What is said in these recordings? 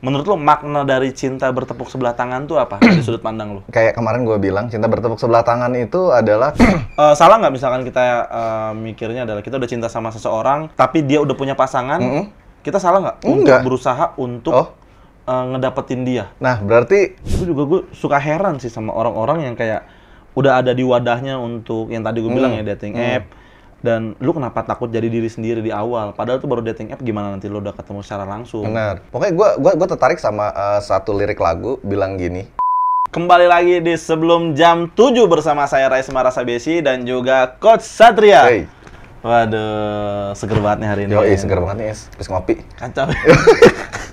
Menurut lo makna dari cinta bertepuk sebelah tangan tuh apa dari sudut pandang lo? Kayak kemarin gue bilang, cinta bertepuk sebelah tangan itu adalah Salah nggak misalkan kita mikirnya adalah kita udah cinta sama seseorang, tapi dia udah punya pasangan, kita salah nggak untuk Enggak. berusaha untuk ngedapetin dia? Nah, berarti Gue suka heran sih sama orang-orang yang kayak udah ada di wadahnya untuk yang tadi gue bilang ya dating app, dan lu kenapa takut jadi diri sendiri di awal? Padahal tuh baru dating app, gimana nanti lu udah ketemu secara langsung? benar. Pokoknya gue tertarik sama satu lirik lagu bilang gini. Kembali lagi di Sebelum Jam 7 bersama saya Raisma Rasabesi dan juga Coach Satria. Hey. Waduh, seger banget nih hari ini. Yoi, seger banget nih, habis ngopi. Kacau.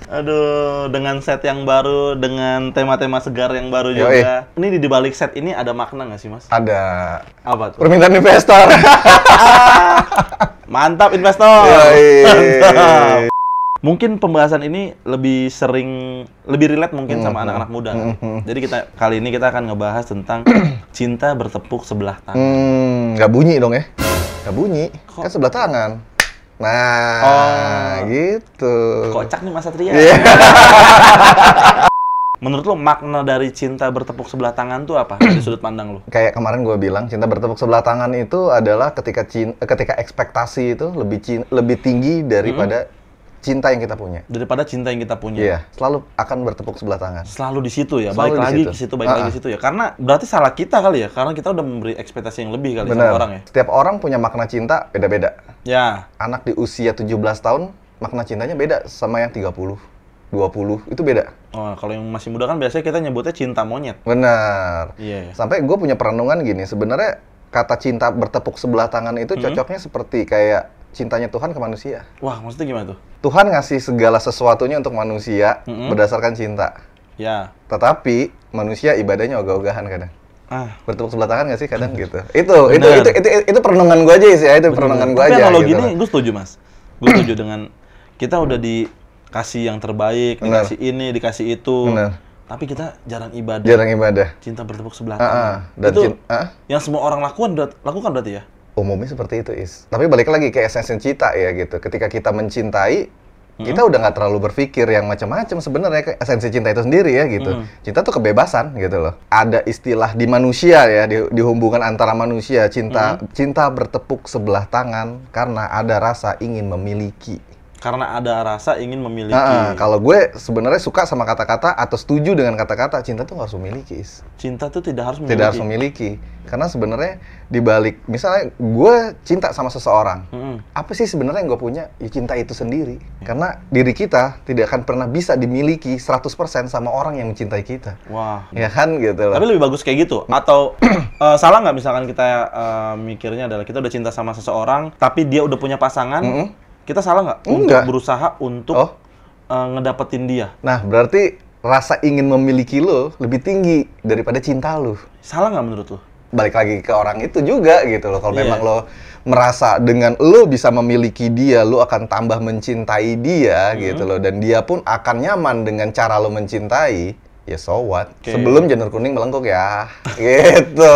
Aduh, dengan set yang baru, dengan tema-tema segar yang baru juga. Ini di balik set ini ada makna nggak sih, Mas? Ada Apa tuh? permintaan investor. Mantap investor. Yoi. Mantap. Mungkin pembahasan ini lebih relate mungkin sama anak-anak muda. Jadi kali ini kita akan ngebahas tentang cinta bertepuk sebelah tangan. Nggak bunyi dong ya? Nggak bunyi, Kok? kan sebelah tangan. Nah, gitu. Kocak nih Mas Satria. Iya. Menurut lo makna dari cinta bertepuk sebelah tangan tuh apa dari sudut pandang lo? Kayak kemarin gue bilang, cinta bertepuk sebelah tangan itu adalah ketika ekspektasi itu lebih tinggi daripada cinta yang kita punya. Daripada cinta yang kita punya. Iya, selalu akan bertepuk sebelah tangan. Selalu di situ ya, Selalu balik di lagi situ. ke situ, balik lagi ke situ ya. Karena berarti salah kita kali ya, karena kita udah memberi ekspektasi yang lebih kali sama Benar. orang ya. Setiap orang punya makna cinta beda-beda. Ya, Anak di usia 17 tahun, makna cintanya beda sama yang 30, 20, itu beda. oh, kalau yang masih muda kan biasanya kita nyebutnya cinta monyet. Benar. Iya. Sampai gue punya perenungan gini, sebenarnya kata cinta bertepuk sebelah tangan itu cocoknya seperti kayak cintanya Tuhan ke manusia. Wah, maksudnya gimana tuh? Tuhan ngasih segala sesuatunya untuk manusia berdasarkan cinta. Ya. Tetapi manusia ibadahnya ogah-ogahan kadang. Bertepuk sebelah tangan nggak sih kadang gitu. Bener. Itu perenungan gue aja sih ya, itu perenungan gue Tapi aja. analogi gitu. ini gue setuju Mas. Gue setuju dengan kita udah dikasih yang terbaik, Bener. dikasih ini, dikasih itu. Bener. Tapi kita jarang ibadah. Jarang ibadah. Cinta bertepuk sebelah tangan. Dan Itu yang semua orang lakukan berarti ya? umumnya seperti itu, Tapi balik lagi ke esensi cinta ya gitu. Ketika kita mencintai, kita udah nggak terlalu berpikir yang macam-macam sebenarnya. Esensi cinta itu sendiri ya gitu. Cinta tuh kebebasan gitu loh. Ada istilah di manusia ya, di hubungan antara manusia, cinta bertepuk sebelah tangan karena ada rasa ingin memiliki. Karena ada rasa ingin memiliki. Kalau gue sebenarnya suka sama kata-kata atau setuju dengan kata-kata cinta tuh harus memiliki. Cinta tuh tidak harus memiliki. Tidak harus memiliki. Karena sebenarnya dibalik, misalnya gue cinta sama seseorang, apa sih sebenarnya yang gue punya? Ya cinta itu sendiri. Karena diri kita tidak akan pernah bisa dimiliki 100% sama orang yang mencintai kita. Wah. Ya kan gitu loh. Tapi lebih bagus kayak gitu. Atau salah nggak misalkan kita mikirnya adalah kita udah cinta sama seseorang, tapi dia udah punya pasangan, kita salah nggak untuk Enggak. berusaha untuk ngedapetin dia? Nah, berarti rasa ingin memiliki lo lebih tinggi daripada cinta lo. Salah nggak menurut lo? Balik lagi ke orang itu juga gitu loh. Kalau Iya. memang lo merasa dengan lo bisa memiliki dia, lo akan tambah mencintai dia gitu loh. Dan dia pun akan nyaman dengan cara lo mencintai, ya so what. Oke. Sebelum janur kuning melengkung ya, gitu.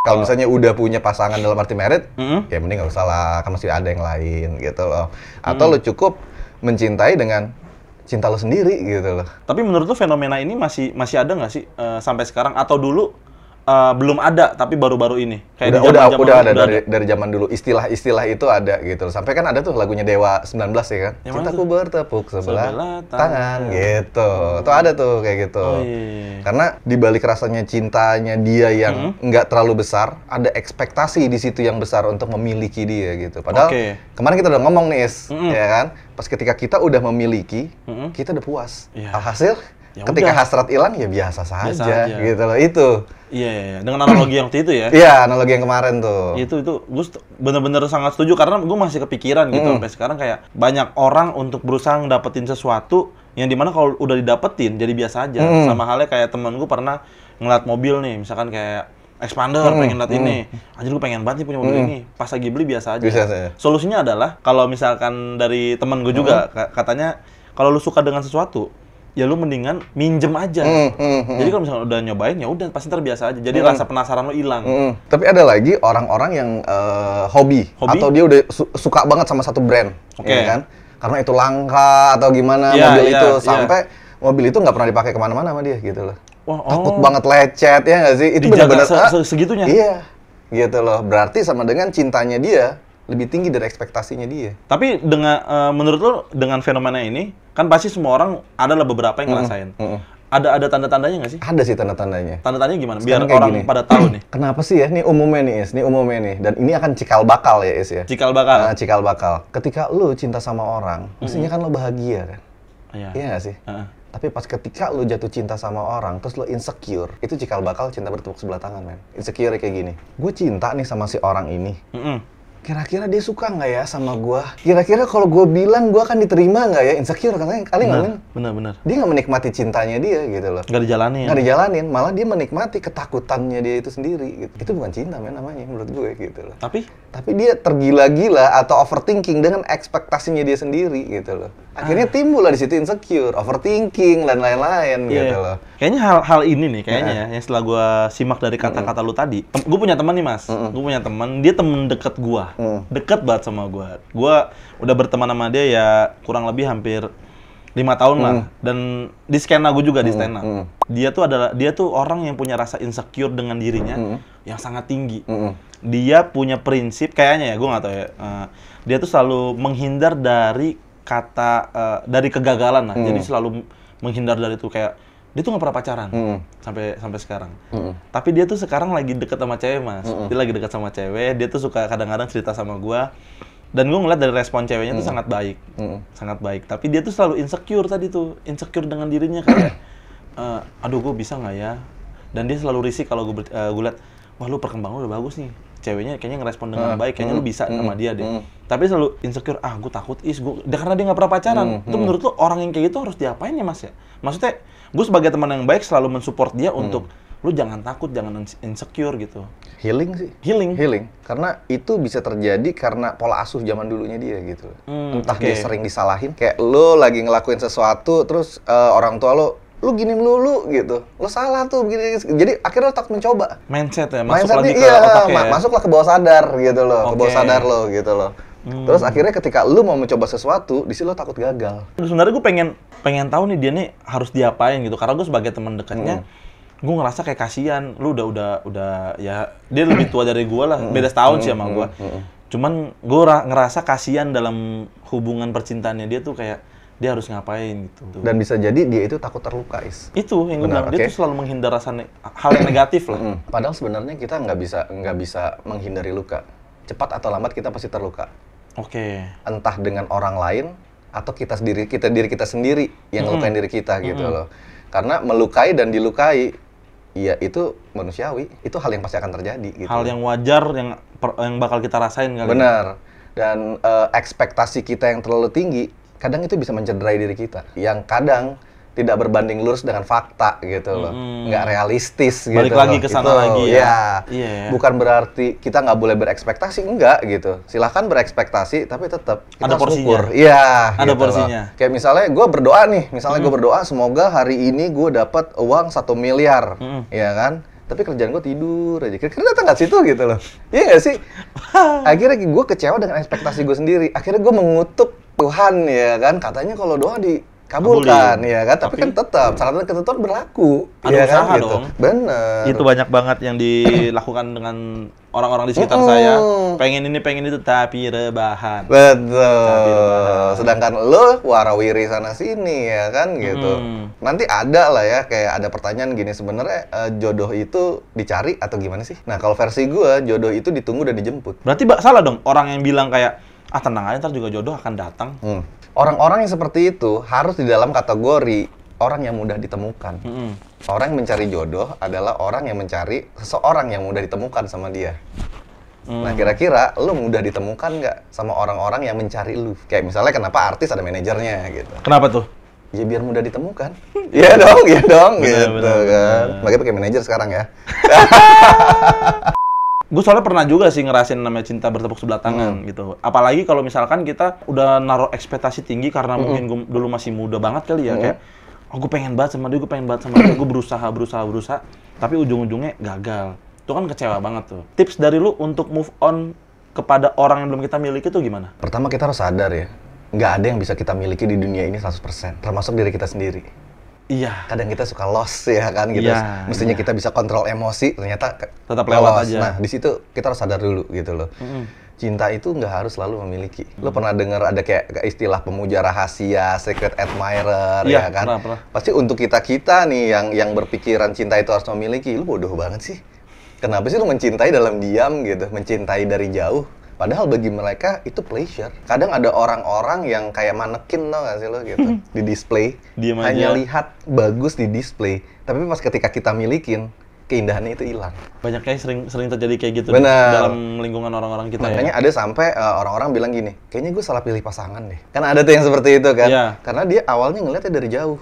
Kalau misalnya udah punya pasangan dalam arti married, ya mending nggak usah lah, kan masih ada yang lain gitu loh. Atau lo cukup mencintai dengan cinta lo sendiri gitu loh. Tapi menurut lo fenomena ini masih ada nggak sih sampai sekarang? Atau dulu belum ada, tapi baru-baru ini? Kayak di zaman-zaman Udah ada dulu dari zaman dulu. Istilah itu ada gitu loh. Sampai kan ada tuh lagunya Dewa 19 ya kan? Yang mana Cintaku tuh? bertepuk sebelah Sebelah tangan gitu. Tuh ada tuh kayak gitu. Oh, iya. Karena dibalik rasanya cintanya dia yang nggak terlalu besar, ada ekspektasi di situ yang besar untuk memiliki dia gitu. Padahal kemarin kita udah ngomong nih, ya kan? Pas ketika kita udah memiliki, kita udah puas. Iya. Alhasil, Ya ketika udah. hasrat hilang ya biasa saja, aja. gitu loh. Itu. Iya. Dengan analogi yang waktu itu ya. Iya, analogi yang kemarin tuh. Itu gue bener-bener sangat setuju karena gue masih kepikiran gitu sampai sekarang kayak banyak orang untuk berusaha ngedapetin sesuatu yang dimana kalau udah didapetin jadi biasa aja. Sama halnya kayak temen gue pernah ngeliat mobil nih, misalkan kayak Expander, pengen liat ini. Anjir gue pengen banget nih punya mobil ini. Pas lagi beli biasa aja. Biasa aja. Solusinya adalah kalau misalkan dari temen gue juga katanya kalau lu suka dengan sesuatu ya lu mendingan minjem aja. Jadi kalau misalnya udah nyobain ya udah pasti ntar biasa aja. Jadi rasa penasaran lu hilang. Tapi ada lagi orang-orang yang hobi atau dia udah suka banget sama satu brand, Oke. ya kan? karena itu langka atau gimana mobil itu sampai mobil itu nggak pernah dipakai kemana-mana sama dia gitu loh. Takut banget lecet ya nggak sih? Itu benar-benar segitunya. Iya, gitu loh. Berarti sama dengan cintanya dia lebih tinggi dari ekspektasinya dia. Tapi dengan menurut lo dengan fenomena ini kan pasti semua orang adalah beberapa yang ngerasain. Ada tanda-tandanya nggak sih? Ada sih tanda-tandanya. Tanda-tandanya gimana? Biar orang gini, pada tahu nih. Kenapa sih ya? Ini umumnya nih, Is. Ini umumnya nih. Dan ini akan cikal bakal ya, Is ya. Cikal bakal? Nah, cikal bakal. Ketika lu cinta sama orang, mestinya kan lu bahagia kan? Iya. Iya nggak sih? Tapi pas ketika lu jatuh cinta sama orang, terus lu insecure, itu cikal bakal cinta bertepuk sebelah tangan, men. Insecure kayak gini. Gue cinta nih sama si orang ini. Kira-kira dia suka nggak ya sama gue? Kira-kira kalau gue bilang gue akan diterima nggak ya? Insecure katanya kali nggak, men? Bener. Dia nggak menikmati cintanya dia gitu loh. Nggak dijalanin. Nggak dijalanin, malah dia menikmati ketakutannya dia itu sendiri. Gitu. Itu bukan cinta, men, namanya menurut gue gitu loh. Tapi dia tergila-gila atau overthinking dengan ekspektasinya dia sendiri gitu loh. Akhirnya timbul lah di situ insecure, overthinking dan lain-lain gitu loh. Kayaknya hal ini nih kayaknya yang setelah gue simak dari kata-kata lu tadi. Gue punya teman nih, Mas. Gue punya teman, dia temen deket gue. Deket banget sama gue. Gue udah berteman sama dia ya kurang lebih hampir 5 tahun lah. Dan di skena gue juga di stand up. Dia tuh orang yang punya rasa insecure dengan dirinya yang sangat tinggi. Dia punya prinsip kayaknya ya, gue nggak tahu ya. Dia tuh selalu menghindar dari dari kegagalan lah. Jadi selalu menghindar dari itu kayak dia tuh nggak pernah pacaran sampai sekarang. Tapi dia tuh sekarang lagi deket sama cewek, Mas. Dia lagi deket sama cewek. Dia tuh suka kadang-kadang cerita sama gue. Dan gue ngeliat dari respon ceweknya tuh sangat baik, sangat baik. Tapi dia tuh selalu insecure tadi tuh, insecure dengan dirinya kayak, aduh gue bisa nggak ya? Dan dia selalu risih kalau gue liat, wah lu perkembangan udah bagus nih. Ceweknya kayaknya ngerespon dengan baik, kayaknya lu bisa sama dia deh. Tapi selalu insecure, gue takut karena dia nggak pernah pacaran. Itu menurut lu orang yang kayak gitu harus diapain ya, Mas ya? Maksudnya, gue sebagai teman yang baik selalu mensupport dia untuk lu jangan takut, jangan insecure gitu. Healing sih. Healing. Karena itu bisa terjadi karena pola asuh zaman dulunya dia gitu. Entah dia sering disalahin, kayak lu lagi ngelakuin sesuatu, terus orang tua lu gini melulu gitu, lo salah tuh begini, jadi akhirnya lo takut mencoba. Mindset ya, masuk lagi ke otaknya ya? Masuklah ke bawah sadar gitu loh, ke bawah sadar lo gitu loh. Terus akhirnya ketika lu mau mencoba sesuatu, di sini lo takut gagal. Sebenarnya gue pengen tahu nih dia nih harus diapain gitu, karena gue sebagai teman dekatnya, gue ngerasa kayak kasihan, lu udah ya dia lebih tua dari gue lah, beda setahun sih sama gue. Cuman gue ngerasa kasihan dalam hubungan percintaannya dia tuh kayak dia harus ngapain gitu. Dan bisa jadi dia itu takut terluka, Is. Itu yang gue bilang, dia tuh selalu menghindar hal yang negatif lah. Padahal sebenarnya kita nggak bisa menghindari luka. Cepat atau lambat kita pasti terluka. Entah dengan orang lain atau diri kita sendiri yang ngelukain diri kita gitu loh. Karena melukai dan dilukai, ya itu manusiawi. Itu hal yang pasti akan terjadi. Gitu. Hal yang wajar yang bakal kita rasain kali. Benar. Dan ekspektasi kita yang terlalu tinggi kadang itu bisa mencederai diri kita, yang kadang tidak berbanding lurus dengan fakta gitu loh, nggak realistis gitu. Balik lagi ke sana lagi ya. Bukan berarti kita nggak boleh berekspektasi, enggak gitu. Silahkan berekspektasi, tapi tetap kita ada porsinya. Iya. Ada gitu porsinya. Loh. Kayak misalnya gue berdoa nih, gue berdoa semoga hari ini gue dapat uang 1 miliar, ya kan? Tapi kerjaan gue tidur aja. Kira-kira datang nggak situ gitu loh. Iya nggak sih? Akhirnya gue kecewa dengan ekspektasi gue sendiri. Akhirnya gue mengutuk Tuhan ya kan. Katanya kalau doa dikabulkan ya kan. Tapi kan tetap syarat dan ketentuan berlaku. Ada ya usaha kan, gitu. dong. Bener. Itu banyak banget yang dilakukan dengan orang-orang di sekitar saya. Pengen ini, pengen itu, tapi rebahan. Betul. Sedangkan lo warawiri sana sini ya kan gitu. Nanti ada lah ya kayak ada pertanyaan gini, sebenarnya jodoh itu dicari atau gimana sih? Nah kalau versi gue jodoh itu ditunggu dan dijemput. Berarti salah dong orang yang bilang kayak tenang aja ntar juga jodoh akan datang. Orang-orang yang seperti itu harus di dalam kategori orang yang mudah ditemukan. Orang yang mencari jodoh adalah orang yang mencari seseorang yang mudah ditemukan sama dia. Nah kira-kira lu mudah ditemukan nggak sama orang-orang yang mencari lu? Kayak misalnya kenapa artis ada manajernya gitu. Kenapa tuh? Ya biar mudah ditemukan. Iya dong, gitu kan. Makanya pakai manajer sekarang ya. Gue soalnya pernah juga sih ngerasain namanya cinta bertepuk sebelah tangan gitu. Apalagi kalau misalkan kita udah naruh ekspektasi tinggi karena mungkin gue dulu masih muda banget kali ya. Kayak, gue pengen banget sama dia, gue berusaha. Tapi ujung-ujungnya gagal. Itu kan kecewa banget tuh. Tips dari lu untuk move on kepada orang yang belum kita miliki itu gimana? Pertama kita harus sadar ya. nggak ada yang bisa kita miliki di dunia ini 100%, termasuk diri kita sendiri. Iya. Kadang kita suka lost ya kan gitu. Iya, Mestinya iya. kita bisa kontrol emosi, ternyata Tetap lewat aja. Nah, di situ kita harus sadar dulu gitu loh. Cinta itu nggak harus selalu memiliki. Lo pernah dengar ada kayak istilah pemuja rahasia, secret admirer, Iya, ya kan? pernah. Pasti untuk kita nih yang berpikiran cinta itu harus memiliki, lu bodoh banget sih. Kenapa sih lu mencintai dalam diam gitu, mencintai dari jauh? Padahal bagi mereka itu pleasure. Kadang ada orang-orang yang kayak manekin, tau gak sih lo gitu, di display. Diem Hanya aja. lihat bagus di display, tapi pas ketika kita milikin, keindahannya itu hilang. Banyak kayak sering terjadi kayak gitu Benar. dalam lingkungan orang-orang kita Makanya ya. ada sampai orang-orang bilang gini, kayaknya gue salah pilih pasangan deh. Kan ada tuh yang seperti itu kan. Iya. Karena dia awalnya ngeliatnya dari jauh.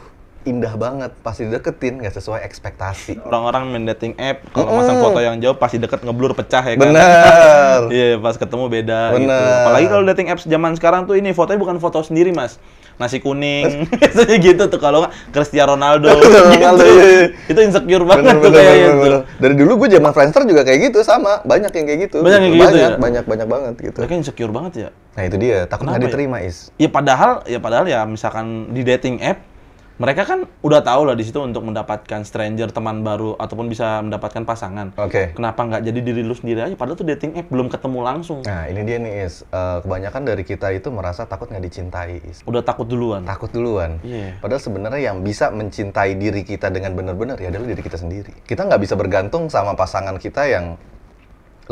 Indah banget, pasti dideketin, nggak sesuai ekspektasi. Orang-orang main dating app, kalau masang foto yang jauh pasti deket ngeblur pecah ya kan. Bener. Iya, pas ketemu beda gitu. Bener. Apalagi kalau dating apps zaman sekarang tuh ini fotonya bukan foto sendiri, Mas. Nasi kuning, biasanya gitu tuh, kalau nggak Cristiano Ronaldo, Ronaldo, gitu. iya. Itu insecure banget tuh kayaknya tuh. Dari dulu gue zaman Friendster juga kayak gitu, sama. Banyak yang kayak gitu. Banyak yang kayak gitu ya? Banyak banget gitu. Mereka insecure banget ya. Nah itu dia, takut nggak Kenapa ya? diterima, Is. Ya padahal ya misalkan di dating app mereka kan udah tahu lah di situ untuk mendapatkan stranger, teman baru ataupun bisa mendapatkan pasangan. Oke. Kenapa nggak jadi diri lu sendiri aja? Padahal tuh dating app belum ketemu langsung. Nah ini dia nih, Is. Kebanyakan dari kita itu merasa takut nggak dicintai, Is. Udah takut duluan. Takut duluan. Iya. Padahal sebenarnya yang bisa mencintai diri kita dengan benar-benar ya adalah diri kita sendiri. Kita nggak bisa bergantung sama pasangan kita yang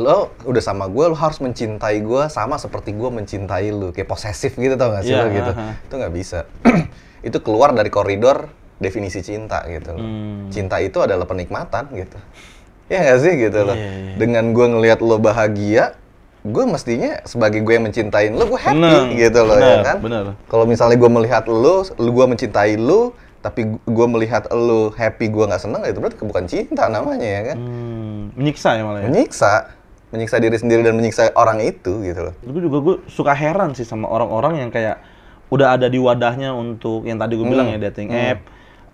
lo udah sama gue, lo harus mencintai gue sama seperti gue mencintai lo. Kayak posesif gitu, tau gak sih Iya, lo gitu. Itu nggak bisa. Itu keluar dari koridor definisi cinta gitu loh. Cinta itu adalah penikmatan gitu. Ya nggak sih gitu loh. Iya. Dengan gue ngelihat lo bahagia, gue mestinya sebagai gue yang mencintain lo, gue happy Bener, gitu loh ya bener, kan. bener. Kalau misalnya gue melihat lo, gue mencintai lo, tapi gue melihat lo happy, gue nggak seneng, itu berarti bukan cinta namanya ya kan. Menyiksa ya malah ya. Menyiksa diri sendiri dan menyiksa orang itu gitu loh. Gue suka heran sih sama orang-orang yang kayak udah ada di wadahnya untuk yang tadi gue bilang ya dating app,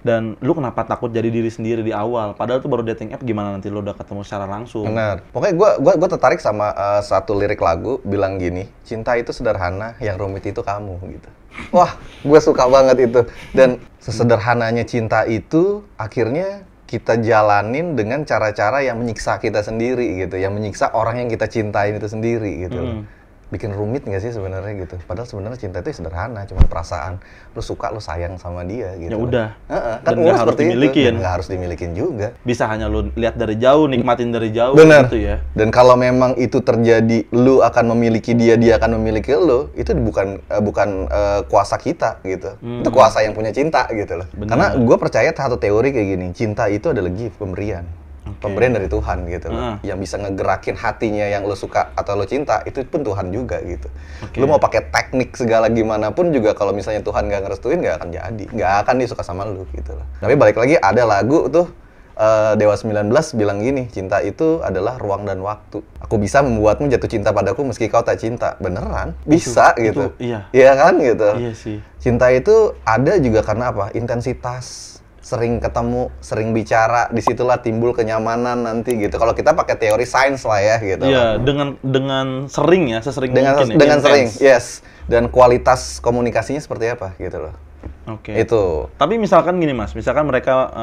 dan lu kenapa takut jadi diri sendiri di awal? Padahal tuh baru dating app, gimana nanti lu udah ketemu secara langsung. Benar. Pokoknya gue tertarik sama satu lirik lagu bilang gini, cinta itu sederhana, yang rumit itu kamu gitu. Wah, gue suka banget itu. Dan sesederhananya cinta itu akhirnya kita jalanin dengan cara-cara yang menyiksa kita sendiri gitu, yang menyiksa orang yang kita cintain itu sendiri gitu loh. Bikin rumit nggak sih sebenarnya gitu? Padahal sebenarnya cinta itu sederhana, cuma perasaan. Lu suka, lu sayang sama dia gitu. Ya udah. Kan Dan nggak harus seperti itu. dimilikin. Nggak harus dimilikin juga. Bisa hanya lu lihat dari jauh, nikmatin dari jauh Bener. gitu ya. Dan kalau memang itu terjadi, lu akan memiliki dia, dia akan memiliki lu, itu bukan kuasa kita gitu. Itu kuasa yang punya cinta gitu loh. Bener. Karena gue percaya satu teori kayak gini, cinta itu adalah gift, pemberian. Pemberian dari Tuhan gitu loh. Yang bisa ngegerakin hatinya yang lo suka atau lo cinta, itu pun Tuhan juga gitu. Lo mau pakai teknik segala gimana pun juga kalau misalnya Tuhan nggak ngerestuin, nggak akan jadi. Nggak akan dia suka sama lo gitu loh. Tapi balik lagi ada lagu tuh, Dewa 19 bilang gini, cinta itu adalah ruang dan waktu. Aku bisa membuatmu jatuh cinta padaku meski kau tak cinta. Beneran? Bisa gitu. Iya. Iya kan gitu. Iya sih. Cinta itu ada juga karena apa? Intensitas. Sering ketemu, sering bicara, disitulah timbul kenyamanan nanti gitu. Kalau kita pakai teori sains lah ya gitu. Iya, dengan sering ya, sesering mungkin ya. Dengan sering, Intens. yes. Dan kualitas komunikasinya seperti apa gitu loh. Oke. Itu. Tapi misalkan gini Mas, misalkan mereka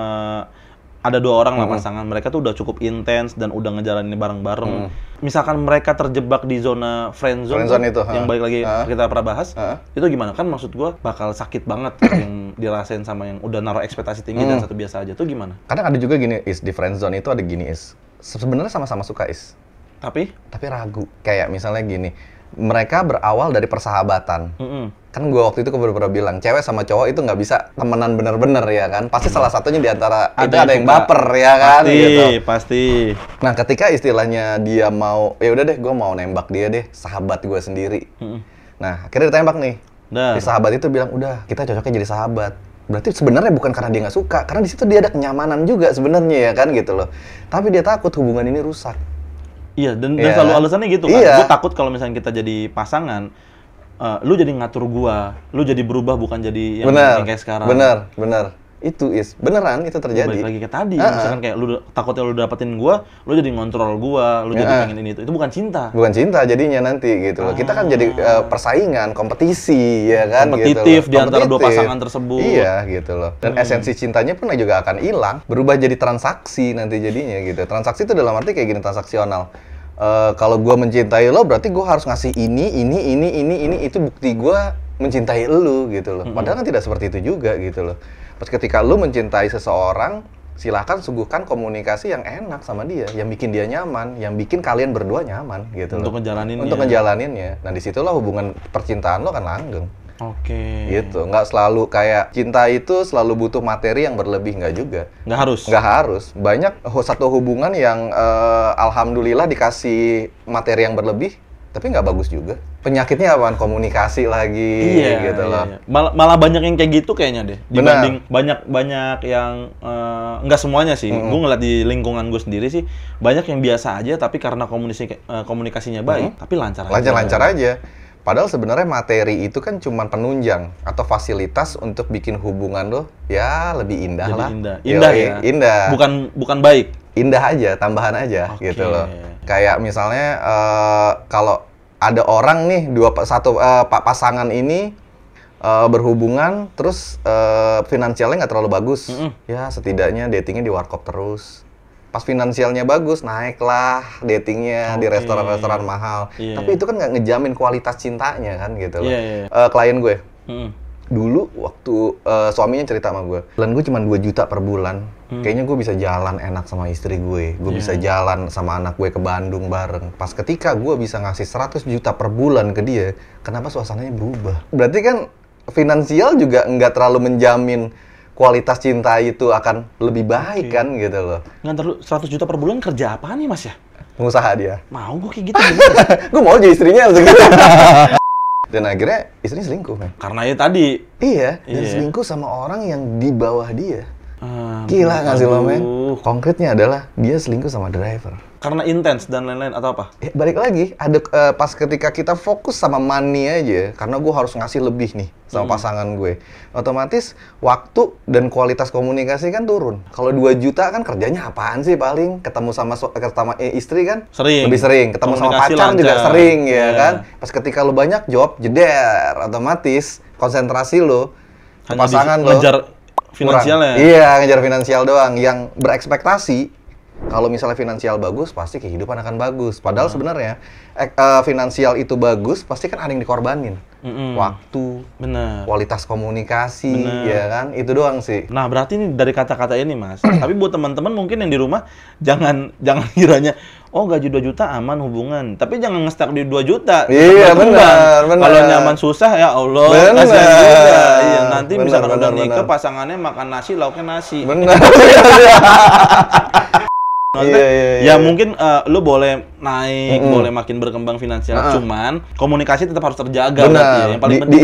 ada dua orang lah pasangan, mereka tuh udah cukup intens dan udah ngejalanin bareng-bareng. Misalkan mereka terjebak di zona friendzone Itu, yang balik lagi kita pernah bahas, itu gimana? Kan maksud gua bakal sakit banget yang dirasain sama yang udah naruh ekspektasi tinggi dan satu biasa aja. Tuh gimana? Kadang ada juga gini, di friendzone itu ada gini, sebenarnya sama-sama suka, Tapi ragu. Kayak misalnya gini, mereka berawal dari persahabatan. Kan gue waktu itu pernah bilang, cewek sama cowok itu nggak bisa temenan bener-bener ya kan. Pasti salah satunya di antara itu ada yang baper ya kan. Pasti, gitu. pasti. Nah ketika istilahnya dia mau, ya udah deh gue mau nembak dia deh, sahabat gue sendiri. Nah akhirnya ditembak nih. Si sahabat itu bilang, udah kita cocoknya jadi sahabat. Berarti sebenarnya bukan karena dia nggak suka, karena di situ dia ada kenyamanan juga sebenarnya ya kan gitu loh. Tapi dia takut hubungan ini rusak. Iya, dan selalu alasannya gitu kan. Iya. Gue takut kalau misalnya kita jadi pasangan, lu jadi ngatur gua, lu jadi berubah bukan jadi yang kayak sekarang. Bener. Itu beneran itu terjadi. Balik lagi ke tadi, misalkan kayak lu takutnya lu dapetin gua, lu jadi ngontrol gua, lu jadi pengen ini itu bukan cinta. Bukan cinta jadinya nanti gitu loh. Kita kan jadi persaingan, kompetisi ya kan kompetitif gitu loh. di antara dua pasangan tersebut. Iya gitu loh. Dan esensi cintanya pun juga akan hilang, berubah jadi transaksi nanti jadinya gitu. Transaksi itu dalam arti kayak gini, transaksional. Kalau gua mencintai lo berarti gua harus ngasih ini, itu bukti gua mencintai lu gitu loh. Padahal kan tidak seperti itu juga gitu loh. Pas ketika lu mencintai seseorang, silakan suguhkan komunikasi yang enak sama dia, yang bikin dia nyaman, yang bikin kalian berdua nyaman gitu untuk loh. ngejalaninnya. Untuk ngejalaninnya. Nah, disitulah hubungan percintaan lo kan langgeng. Oke. Gitu. Nggak selalu kayak cinta itu selalu butuh materi yang berlebih, nggak juga. Nggak harus. Nggak harus. Banyak satu hubungan yang alhamdulillah dikasih materi yang berlebih, tapi nggak bagus juga. Penyakitnya apaan? Komunikasi lagi, gitu loh. Iya. Malah banyak yang kayak gitu kayaknya deh. Dibanding banyak yang nggak semuanya sih. Gue ngeliat di lingkungan gue sendiri sih banyak yang biasa aja, tapi karena komunikasinya baik, tapi lancar aja. Lancar-lancar aja. Padahal sebenarnya materi itu kan cuma penunjang atau fasilitas untuk bikin hubungan lo ya lebih indah. Jadi lah. Indah ya. Indah. Bukan baik. Indah aja, tambahan aja gitu loh. Kayak misalnya kalau ada orang nih pasangan ini berhubungan terus finansialnya nggak terlalu bagus. Ya setidaknya datingnya di warkop terus. Pas finansialnya bagus, naiklah datingnya di restoran-restoran mahal. Tapi itu kan nggak ngejamin kualitas cintanya kan gitu loh. Klien gue, dulu waktu suaminya cerita sama gue, bulan gue cuma 2 juta per bulan. Kayaknya gue bisa jalan enak sama istri gue bisa jalan sama anak gue ke Bandung bareng. Pas ketika gue bisa ngasih 100 juta per bulan ke dia, kenapa suasananya berubah? Berarti kan finansial juga nggak terlalu menjamin kualitas cinta itu akan lebih baik kan gitu loh. Ngantar lu 100 juta per bulan kerja apaan nih mas ya? Pengusaha dia. Mau gue kayak gitu. Gue mau jadi istrinya segitu. Dan akhirnya istrinya selingkuh, men. Karena ya tadi. Iya, dan selingkuh sama orang yang di bawah dia. Gila nggak sih lo, men? Konkretnya adalah dia selingkuh sama driver. Karena intens dan lain-lain atau apa? Ya, balik lagi, ada pas ketika kita fokus sama money aja, karena gue harus ngasih lebih nih sama pasangan gue, otomatis waktu dan kualitas komunikasi kan turun. Kalau 2 juta kan kerjanya apaan sih paling? Ketemu sama istri kan? Sering. Lebih sering. Ketemu sama pacar juga sering ya kan? Pas ketika lo banyak job, jeder, otomatis konsentrasi lo ke pasangan lo ngejar finansialnya. Iya, ngejar finansial doang. Yang berekspektasi kalau misalnya finansial bagus, pasti kehidupan akan bagus. Padahal sebenarnya finansial itu bagus, pasti kan ada yang dikorbanin. Waktu, kualitas komunikasi, ya kan? Itu doang sih. Nah, berarti ini dari kata-kata ini, Mas. Tapi buat teman-teman mungkin yang di rumah, jangan kiranya, oh gaji 2 juta aman hubungan. Tapi jangan nge-stuck di 2 juta. Iya, benar. Kalau nyaman susah, ya Allah, kasihan juga. Iya, nanti misalkan udah nikah, pasangannya makan nasi, lauknya nasi. Benar. Ya mungkin lu boleh naik, boleh makin berkembang finansial, cuman komunikasi tetap harus terjaga. Benar. Yang paling penting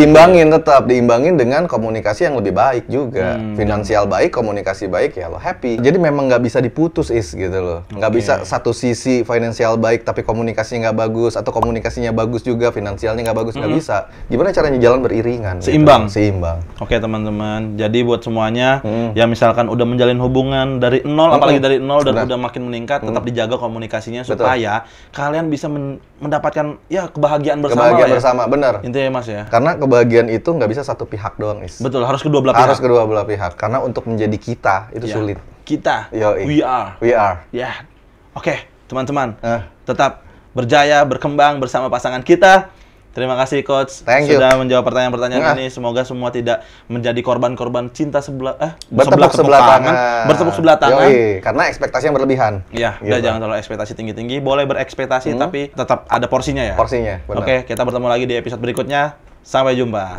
diimbangin dengan komunikasi yang lebih baik juga. Finansial baik, komunikasi baik, ya lo happy. Jadi memang nggak bisa diputus gitu loh. Nggak bisa satu sisi finansial baik tapi komunikasinya nggak bagus, atau komunikasinya bagus juga finansialnya nggak bagus, nggak bisa. Gimana caranya jalan beriringan? Seimbang. Gitu. Seimbang. Oke teman-teman, jadi buat semuanya yang misalkan udah menjalin hubungan dari nol, apalagi dari nol dan udah makin meningkat, tetap dijaga komunikasinya supaya kalian bisa mendapatkan ya kebahagiaan bersama. Kebahagiaan bersama, benar. Intinya Mas ya. Karena kebahagiaan itu nggak bisa satu pihak doang, Is. Betul, harus kedua belah pihak. Harus kedua belah pihak. Karena untuk menjadi kita itu sulit. Kita. Yoi. We are. Ya. Oke, teman-teman. Tetap berjaya, berkembang bersama pasangan kita. Terima kasih Coach sudah menjawab pertanyaan-pertanyaan ini. Semoga semua tidak menjadi korban-korban cinta bertepuk sebelah tangan. Yoi, karena ekspektasi yang berlebihan. Iya, udah jangan terlalu ekspektasi tinggi-tinggi. Boleh berekspektasi tapi tetap ada porsinya ya. Porsinya, benar. Oke, kita bertemu lagi di episode berikutnya. Sampai jumpa.